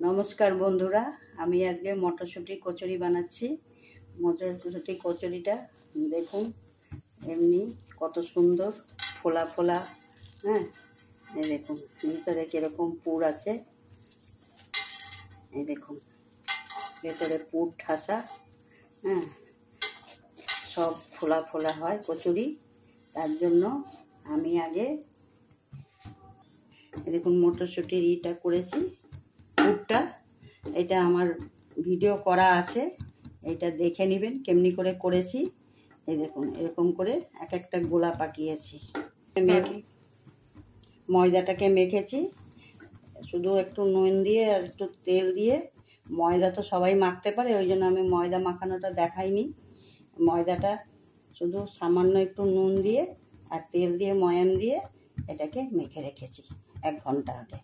নমস্কার বন্ধুরা, আমি আজকে মটরশুঁটি কচুরি বানাচ্ছি। মটরশুঁটি কচুরিটা দেখুন, এমনি কত সুন্দর ফোলা ফোলা। হ্যাঁ, এই দেখুন ভিতরে কীরকম পুর আছে। এই দেখুন ভেতরে পুর ঠাসা। হ্যাঁ, সব ফোলা ফোলা হয় কচুরি। তার জন্য আমি আগে দেখুন মটরশুঁটির ইটা করেছি, পুরটা। এটা আমার ভিডিও করা আছে, এটা দেখে নেবেন কেমনি করে করেছি। এই দেখুন এরকম করে এক একটা গোলা পাকিয়েছি। ময়দাটাকে মেখেছি শুধু একটু নুন দিয়ে আর একটু তেল দিয়ে। ময়দা তো সবাই মাখতে পারে, ওই জন্য আমি ময়দা মাখানোটা দেখাইনি। ময়দাটা শুধু সামান্য একটু নুন দিয়ে আর তেল দিয়ে ময়াম দিয়ে এটাকে মেখে রেখেছি 1 ঘন্টা আগে।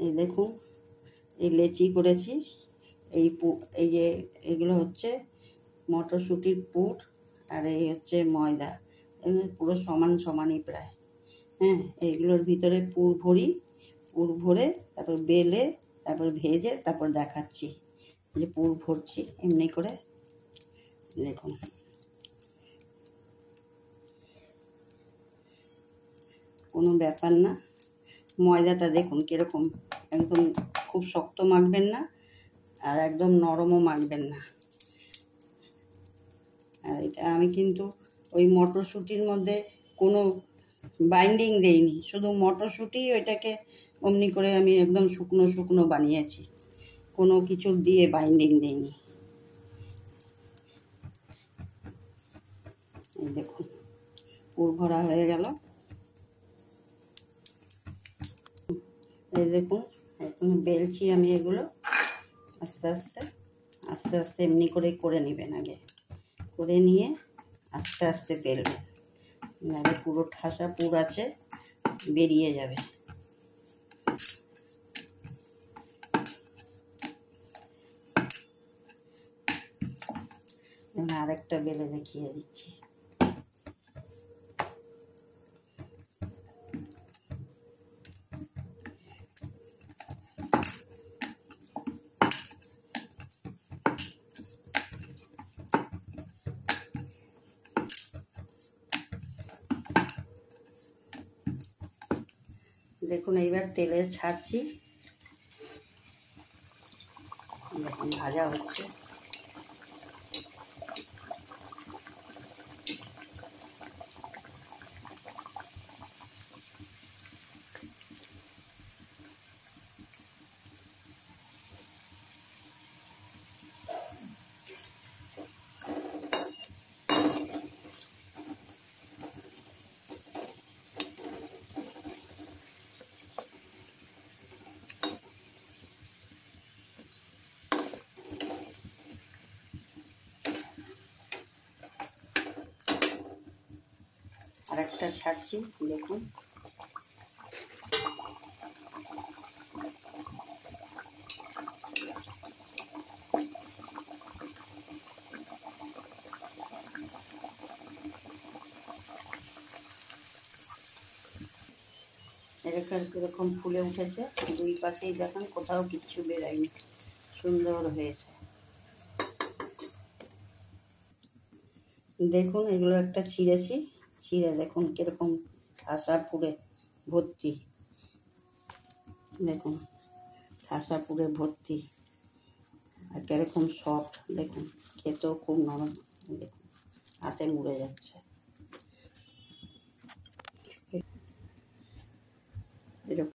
এই দেখুন এই লেচি করেছি। এই যে এগুলো হচ্ছে মটরশুঁটির পুর আর এই হচ্ছে ময়দা, পুরো সমান সমানই প্রায়। হ্যাঁ, এইগুলোর ভিতরে পুর ভরে তারপর বেলে তারপর ভেজে তারপর দেখাচ্ছি যে পুর ভরছি এমনি করে। দেখুন কোনো ব্যাপার না। ময়দাটা দেখুন কীরকম, একদম খুব শক্ত মাখবেন না আর একদম নরমও মাখবেন না। আর এটা আমি কিন্তু ওই মটরশুঁটির মধ্যে কোনো বাইন্ডিং দেইনি, শুধু মটরশুঁটি ওইটাকে অমনি করে আমি একদম শুকনো শুকনো বানিয়েছি, কোনো কিছু দিয়ে বাইন্ডিং দেইনি। এই দেখুন পুর ভরা হয়ে গেল। এই দেখুন এখন বেলছি আমি এগুলো আস্তে আস্তে আস্তে আস্তে এমনি করে নেবেন। আগে করে নিয়ে আস্তে আস্তে বেলবেন, নাহলে পুরো ঠাসা পুর আছে, বেরিয়ে যাবে। আরেকটা বেলে দেখিয়ে দিচ্ছি। দেখুন এইবার তেলে ছাড়ছি, দেখুন ভাজা হচ্ছে। আরেকটা ছাড়ছি, দেখুন এরকম ফুলে উঠেছে। দুই পাশেই দেখুন কোথাও কিচ্ছু বেরোয়নি, সুন্দর হয়েছে। দেখুন এগুলো একটা ছিঁড়েছি, ছিঁড়ে দেখুন কিরকম ঠাসা পুরে ভর্তি। দেখুন ঠাসা পুরে ভর্তি আর কিরকম সফট, দেখুন খেতেও খুব নরম। দেখুন হাতে মুড়ে যাচ্ছে।